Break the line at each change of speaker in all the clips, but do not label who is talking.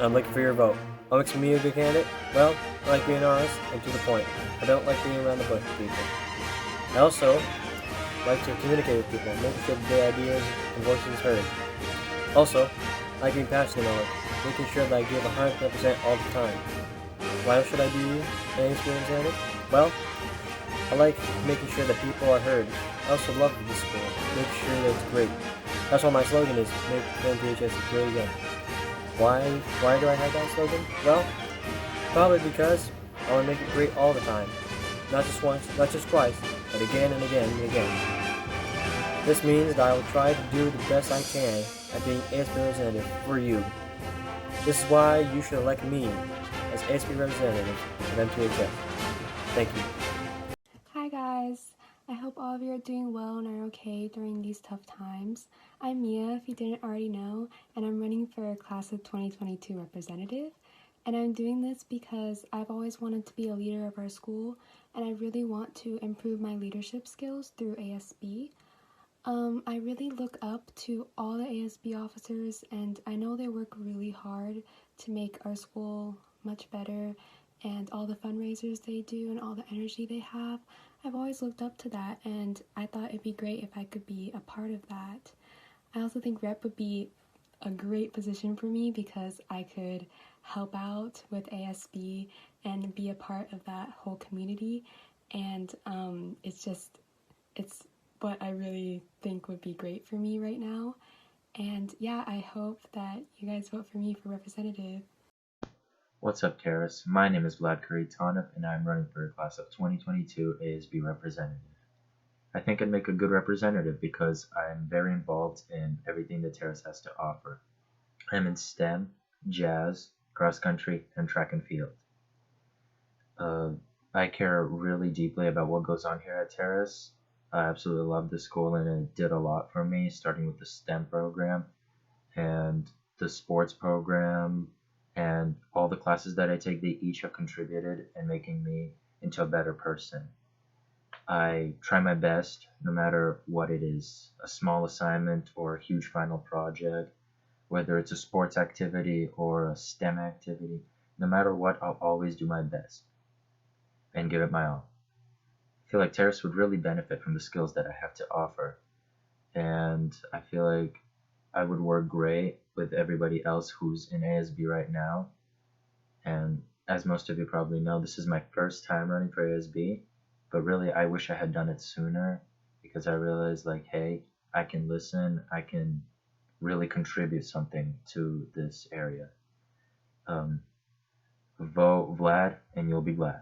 I'm looking for your vote. What makes me a good candidate? Well, I like being honest and to the point. I don't like being around the bush with people. I also like to communicate with people, make sure that their ideas and voices is heard. Also, I like being passionate about it, making sure that I give 100% all the time. Why should I be an experience candidate? Well, I like making sure that people are heard. I also love this school, make sure that it's great. That's what my slogan is, make MPHS great again. Why do I have that slogan? Well, probably because I want to make it great all the time. Not just once, not just twice, but again and again and again. This means that I will try to do the best I can at being ASB representative for you. This is why you should elect me as ASB representative of MTHS. Thank you.
Hi guys, I hope all of you are doing well and are okay during these tough times. I'm Mia, if you didn't already know, and I'm running for Class of 2022 representative. And I'm doing this because I've always wanted to be a leader of our school, and I really want to improve my leadership skills through ASB. I really look up to all the ASB officers, and I know they work really hard to make our school much better, and all the fundraisers they do and all the energy they have. I've always looked up to that, and I thought it'd be great if I could be a part of that. I also think rep would be a great position for me because I could help out with ASB and be a part of that whole community, and it's what I really think would be great for me right now. And yeah, I hope that you guys vote for me for representative.
What's up, Terrace? My name is Vlad Karitanov, and I'm running for a Class of 2022 ASB representative. I think I'd make a good representative because I'm very involved in everything that Terrace has to offer. I'm in STEM, jazz, cross country, and track and field. I care really deeply about what goes on here at Terrace. I absolutely love the school, and it did a lot for me, starting with the STEM program and the sports program, and all the classes that I take. They each have contributed in making me into a better person. I try my best, no matter what it is, a small assignment or a huge final project, whether it's a sports activity or a STEM activity. No matter what, I'll always do my best and give it my all. I feel like Terrace would really benefit from the skills that I have to offer, and I feel like I would work great with everybody else who's in ASB right now. And as most of you probably know, this is my first time running for ASB, but really I wish I had done it sooner, because I realized, like, hey, I can listen, I can really contribute something to this area. Vote Vlad and you'll be glad.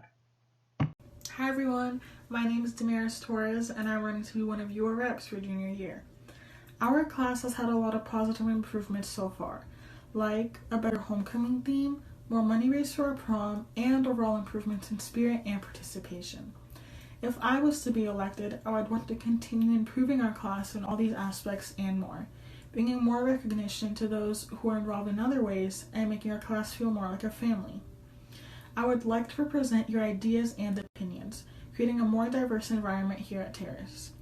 Hi everyone, my name is Damaris Torres, and I'm running to be one of your reps for junior year. Our class has had a lot of positive improvements so far, like a better homecoming theme, more money raised for our prom, and overall improvements in spirit and participation. If I was to be elected, I would want to continue improving our class in all these aspects and more, bringing more recognition to those who are involved in other ways and making our class feel more like a family. I would like to represent your ideas and opinions, creating a more diverse environment here at Terrace.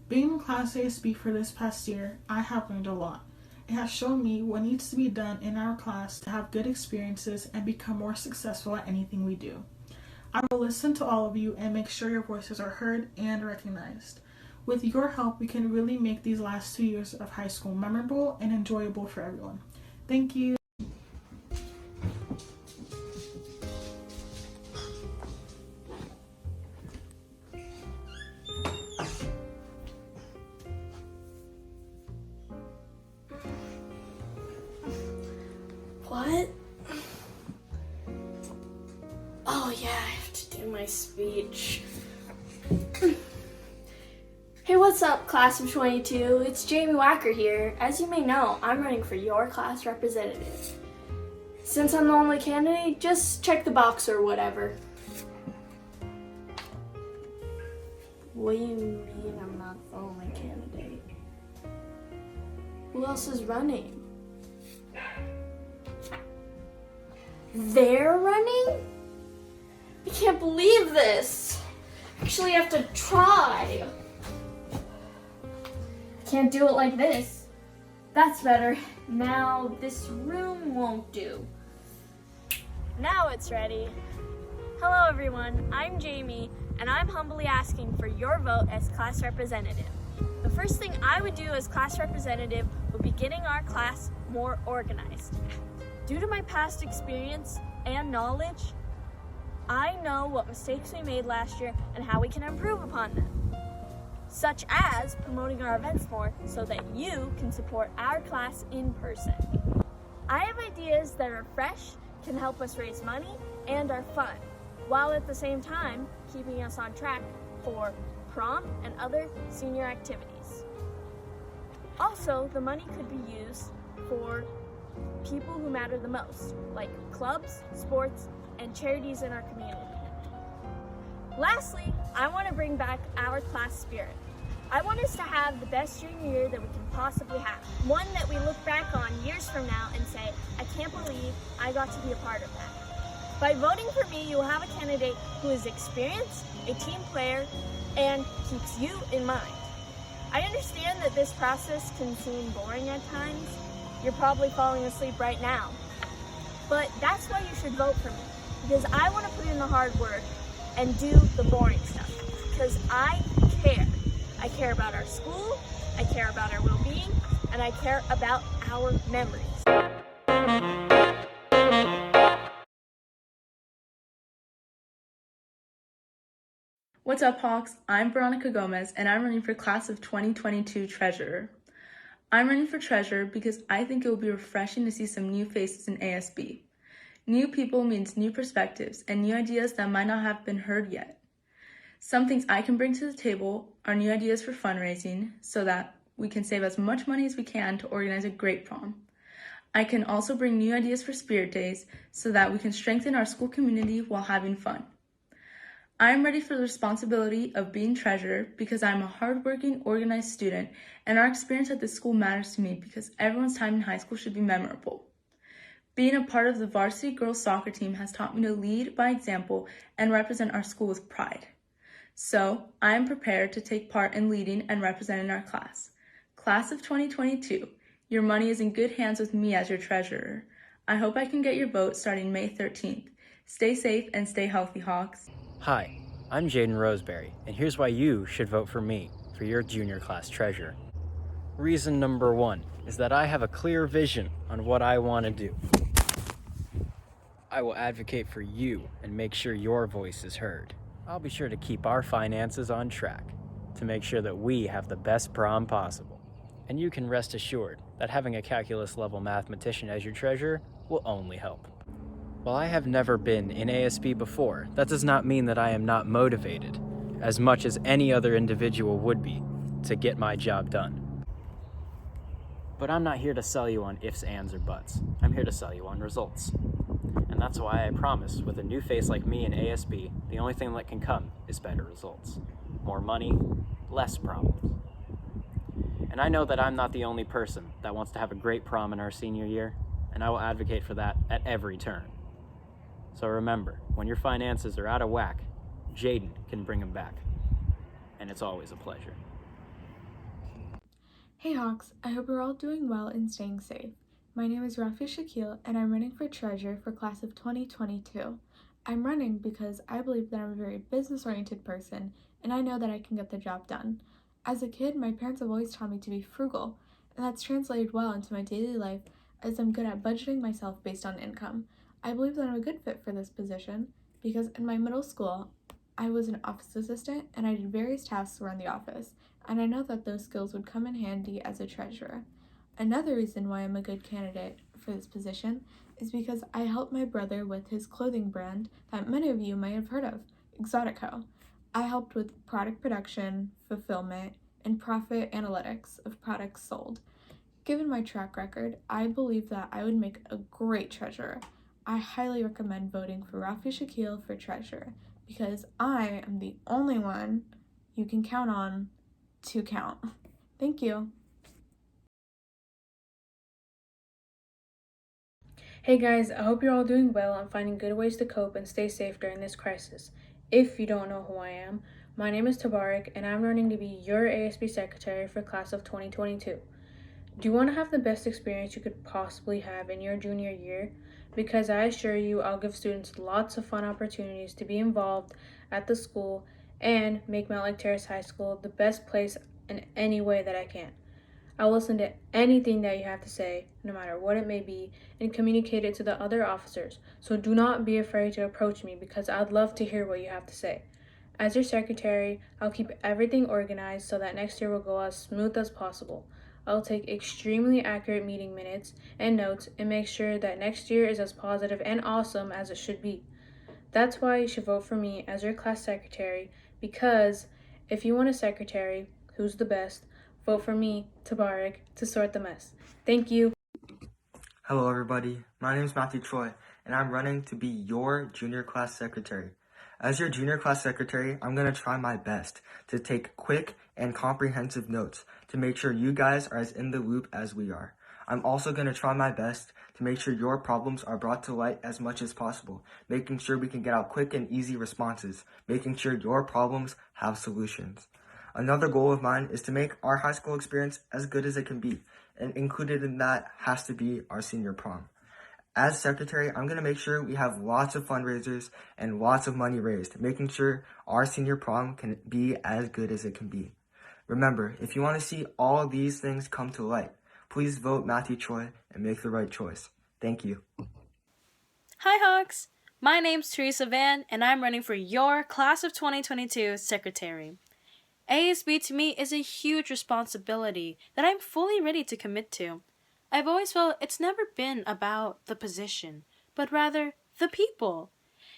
Being in Class ASB for this past year, I have learned a lot. It has shown me what needs to be done in our class to have good experiences and become more successful at anything we do. I will listen to all of you and make sure your voices are heard and recognized. With your help, we can really make these last 2 years of high school memorable and enjoyable for everyone. Thank you.
What? Oh yeah, I have to do my speech. Hey, what's up, class of 22? It's Jamie Wacker here. As you may know, I'm running for your class representative. Since I'm the only candidate, just check the box or whatever. What do you mean I'm not the only candidate? Who else is running? They're running? I can't believe this. Actually, I have to try. I can't do it like this. That's better. Now, this room won't do. Now it's ready. Hello everyone, I'm Jamie, and I'm humbly asking for your vote as class representative. The first thing I would do as class representative would be getting our class more organized. Due to my past experience and knowledge, I know what mistakes we made last year and how we can improve upon them, such as promoting our events more so that you can support our class in person. I have ideas that are fresh, can help us raise money, and are fun, while at the same time keeping us on track for prom and other senior activities. Also, the money could be used for people who matter the most, like clubs, sports, and charities in our community. Lastly, I want to bring back our class spirit. I want us to have the best junior year that we can possibly have. One that we look back on years from now and say, I can't believe I got to be a part of that. By voting for me, you will have a candidate who is experienced, a team player, and keeps you in mind. I understand that this process can seem boring at times. You're probably falling asleep right now. But that's why you should vote for me, because I want to put in the hard work and do the boring stuff, because I care. I care about our school, I care about our well-being, and I care about our memories.
What's up, Hawks? I'm Veronica Gomez, and I'm running for Class of 2022 Treasurer. I'm running for Treasurer because I think it will be refreshing to see some new faces in ASB. New people means new perspectives and new ideas that might not have been heard yet. Some things I can bring to the table are new ideas for fundraising so that we can save as much money as we can to organize a great prom. I can also bring new ideas for Spirit Days so that we can strengthen our school community while having fun. I am ready for the responsibility of being treasurer because I'm a hardworking, organized student, and our experience at this school matters to me because everyone's time in high school should be memorable. Being a part of the varsity girls soccer team has taught me to lead by example and represent our school with pride. So, I am prepared to take part in leading and representing our class. Class of 2022, your money is in good hands with me as your treasurer. I hope I can get your vote starting May 13th. Stay safe and stay healthy, Hawks.
Hi, I'm Jaden Roseberry, and here's why you should vote for me for your junior class treasurer. Reason number 1 is that I have a clear vision on what I want to do. I will advocate for you and make sure your voice is heard. I'll be sure to keep our finances on track to make sure that we have the best prom possible. And you can rest assured that having a calculus level mathematician as your treasurer will only help. While I have never been in ASB before, that does not mean that I am not motivated, as much as any other individual would be, to get my job done. But I'm not here to sell you on ifs, ands, or buts. I'm here to sell you on results. And that's why I promise, with a new face like me in ASB, the only thing that can come is better results. More money, less problems. And I know that I'm not the only person that wants to have a great prom in our senior year, and I will advocate for that at every turn. So remember, when your finances are out of whack, Jaden can bring them back. And it's always a pleasure.
Hey Hawks, I hope you're all doing well and staying safe. My name is Rafi Shakil and I'm running for treasurer for class of 2022. I'm running because I believe that I'm a very business-oriented person and I know that I can get the job done. As a kid, my parents have always taught me to be frugal, and that's translated well into my daily life as I'm good at budgeting myself based on income. I believe that I'm a good fit for this position because in my middle school, I was an office assistant and I did various tasks around the office, and I know that those skills would come in handy as a treasurer. Another reason why I'm a good candidate for this position is because I helped my brother with his clothing brand that many of you might have heard of, Exotico. I helped with product production, fulfillment, and profit analytics of products sold. Given my track record, I believe that I would make a great treasurer. I highly recommend voting for Rafi Shakil for treasurer because I am the only one you can count on to count. Thank you.
Hey guys, I hope you're all doing well and finding good ways to cope and stay safe during this crisis. If you don't know who I am, my name is Tabarak and I'm running to be your ASB secretary for class of 2022. Do you want to have the best experience you could possibly have in your junior year? because I assure you I'll give students lots of fun opportunities to be involved at the school and make Mount Lake Terrace High School the best place in any way that I can. I'll listen to anything that you have to say, no matter what it may be, and communicate it to the other officers. So do not be afraid to approach me because I'd love to hear what you have to say. As your secretary, I'll keep everything organized so that next year will go as smooth as possible. I'll take extremely accurate meeting minutes and notes and make sure that next year is as positive and awesome as it should be. That's why you should vote for me as your class secretary, because if you want a secretary who's the best, vote for me, Tabarak, to sort the mess. Thank you.
Hello everybody, my name is Matthew Troy, and I'm running to be your junior class secretary. As your junior class secretary, I'm going to try my best to take quick and comprehensive notes to make sure you guys are as in the loop as we are. I'm also going to try my best to make sure your problems are brought to light as much as possible, making sure we can get out quick and easy responses, making sure your problems have solutions. Another goal of mine is to make our high school experience as good as it can be, and included in that has to be our senior prom. As secretary, I'm going to make sure we have lots of fundraisers and lots of money raised, making sure our senior prom can be as good as it can be. Remember, if you want to see all these things come to light, please vote Matthew Troy and make the right choice. Thank you.
Hi Hawks! My name's Teresa Van and I'm running for your Class of 2022 Secretary. ASB to me is a huge responsibility that I'm fully ready to commit to. I've always felt it's never been about the position, but rather the people.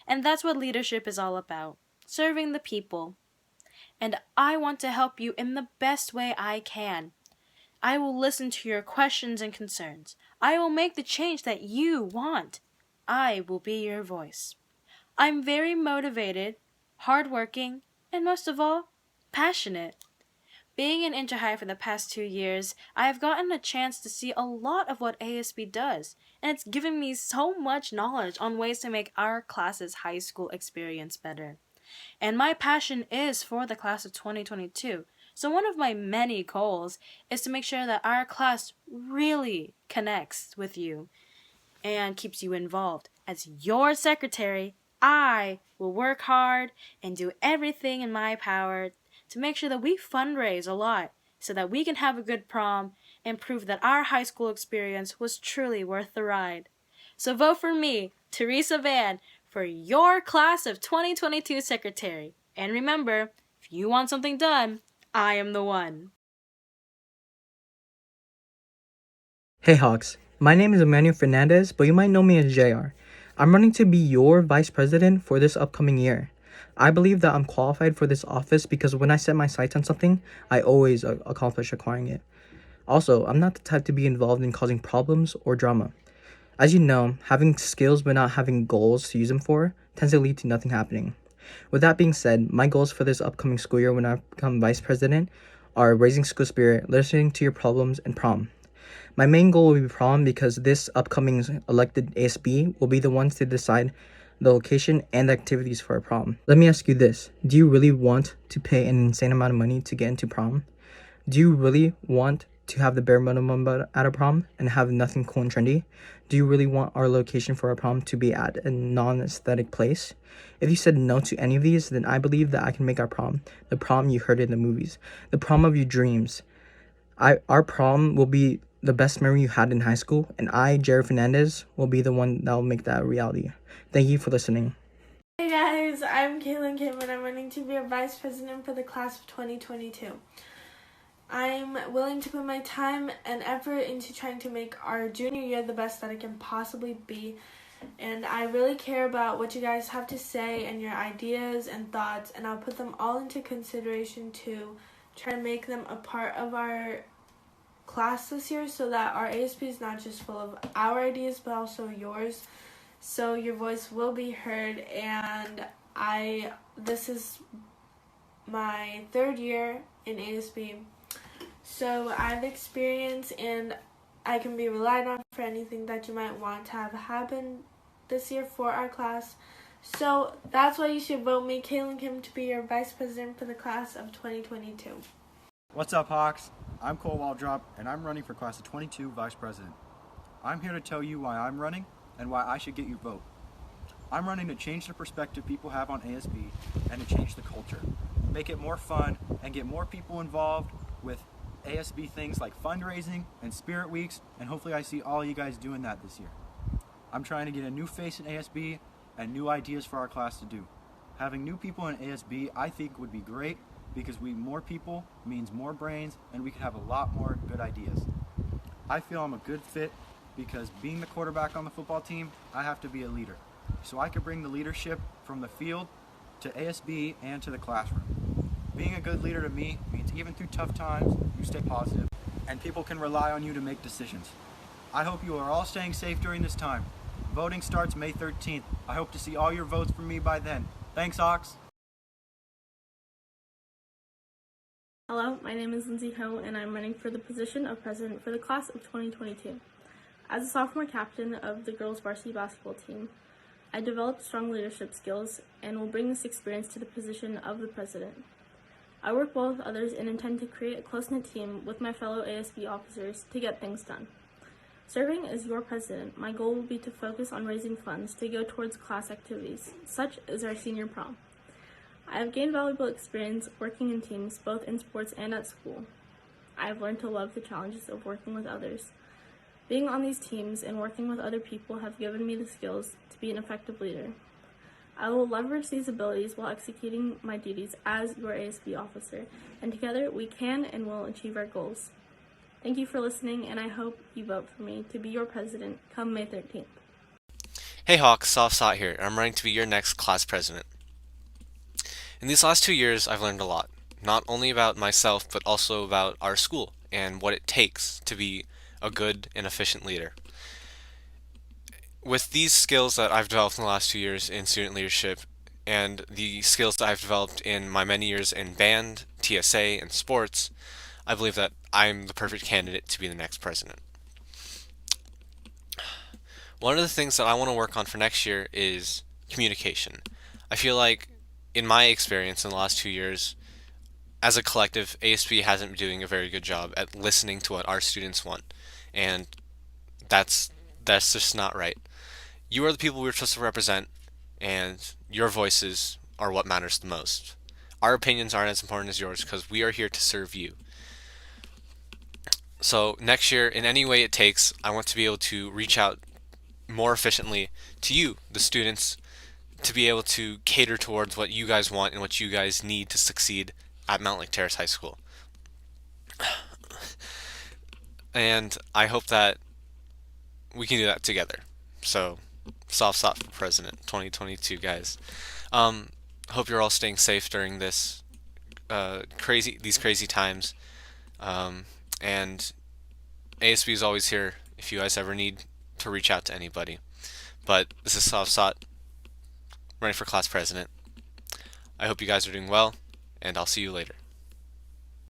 And that's what leadership is all about, serving the people. And I want to help you in the best way I can. I will listen to your questions and concerns. I will make the change that you want. I will be your voice. I'm very motivated, hardworking, and most of all, passionate. Being in Inter-High for the past 2 years, I have gotten a chance to see a lot of what ASB does, and it's given me so much knowledge on ways to make our class's high school experience better. And my passion is for the class of 2022, so one of my many goals is to make sure that our class really connects with you and keeps you involved. As your secretary, I will work hard and do everything in my power to make sure that we fundraise a lot so that we can have a good prom and prove that our high school experience was truly worth the ride. So vote for me, Teresa Van, for your Class of 2022 Secretary. And remember, if you want something done, I am the one.
Hey Hawks, my name is Emmanuel Fernandez, but you might know me as JR. I'm running to be your vice president for this upcoming year. I believe that I'm qualified for this office because when I set my sights on something, I always accomplish acquiring it. Also, I'm not the type to be involved in causing problems or drama. As you know, having skills but not having goals to use them for tends to lead to nothing happening. With that being said, my goals for this upcoming school year when I become vice president are raising school spirit, listening to your problems, and prom. My main goal will be prom because this upcoming elected ASB will be the ones to decide the location and the activities for a prom. Let me ask you this. Do you really want to pay an insane amount of money to get into prom? Do you really want to have the bare minimum at a prom and have nothing cool and trendy? Do you really want our location for a prom to be at a non-aesthetic place? If you said no to any of these, then I believe that I can make our prom the prom you heard in the movies, the prom of your dreams. Our prom will be the best memory you had in high school, and I, Jared Fernandez, will be the one that will make that a reality. Thank you for listening.
Hey guys, I'm Kaylin Kim and I'm running to be a vice president for the class of 2022. I'm willing to put my time and effort into trying to make our junior year the best that it can possibly be, and I really care about what you guys have to say and your ideas and thoughts, and I'll put them all into consideration to try to make them a part of our class this year so that our ASB is not just full of our ideas but also yours, so your voice will be heard. And this is my 3rd year in ASB, so I have experience and I can be relied on for anything that you might want to have happen this year for our class. So that's why you should vote me, Kaylin Kim, to be your vice president for the class of 2022.
What's up, Hawks? I'm Cole Waldrop, and I'm running for class of 22 vice president. I'm here to tell you why I'm running and why I should get your vote. I'm running to change the perspective people have on ASB and to change the culture, make it more fun, and get more people involved with ASB things like fundraising and spirit weeks, and hopefully I see all you guys doing that this year. I'm trying to get a new face in ASB and new ideas for our class to do. Having new people in ASB I think would be great because more people means more brains and we could have a lot more good ideas. I feel I'm a good fit because being the quarterback on the football team, I have to be a leader. So I could bring the leadership from the field to ASB and to the classroom. Being a good leader to me means even through tough times, you stay positive and people can rely on you to make decisions. I hope you are all staying safe during this time. Voting starts May 13th. I hope to see all your votes from me by then. Thanks, Ox.
Hello, my name is Lindsay Ho, and I'm running for the position of president for the class of 2022. As a sophomore captain of the girls varsity basketball team, I developed strong leadership skills and will bring this experience to the position of the president. I work well with others and intend to create a close-knit team with my fellow ASB officers to get things done. Serving as your president, my goal will be to focus on raising funds to go towards class activities, such as our senior prom. I have gained valuable experience working in teams, both in sports and at school. I have learned to love the challenges of working with others. Being on these teams and working with other people have given me the skills to be an effective leader. I will leverage these abilities while executing my duties as your ASB officer, and together we can and will achieve our goals. Thank you for listening, and I hope you vote for me to be your president come May 13th.
Hey Hawks, Sot here, and I'm running to be your next class president. In these last 2 years, I've learned a lot, not only about myself, but also about our school and what it takes to be a good and efficient leader. With these skills that I've developed in the last 2 years in student leadership and the skills that I've developed in my many years in band, TSA, and sports, I believe that I'm the perfect candidate to be the next president. One of the things that I want to work on for next year is communication. I feel like, in my experience in the last 2 years, as a collective, ASB hasn't been doing a very good job at listening to what our students want, and that's just not right. You are the people we're supposed to represent, and your voices are what matters the most. Our opinions aren't as important as yours because we are here to serve you. So next year, in any way it takes, I want to be able to reach out more efficiently to you, the students, to be able to cater towards what you guys want and what you guys need to succeed at Mount Lake Terrace High School. And I hope that we can do that together. So, soft for president 2022, guys. Hope you're all staying safe during these crazy times. And ASB is always here if you guys ever need to reach out to anybody. But this is Sot, running for class president. I hope you guys are doing well, and I'll see you later.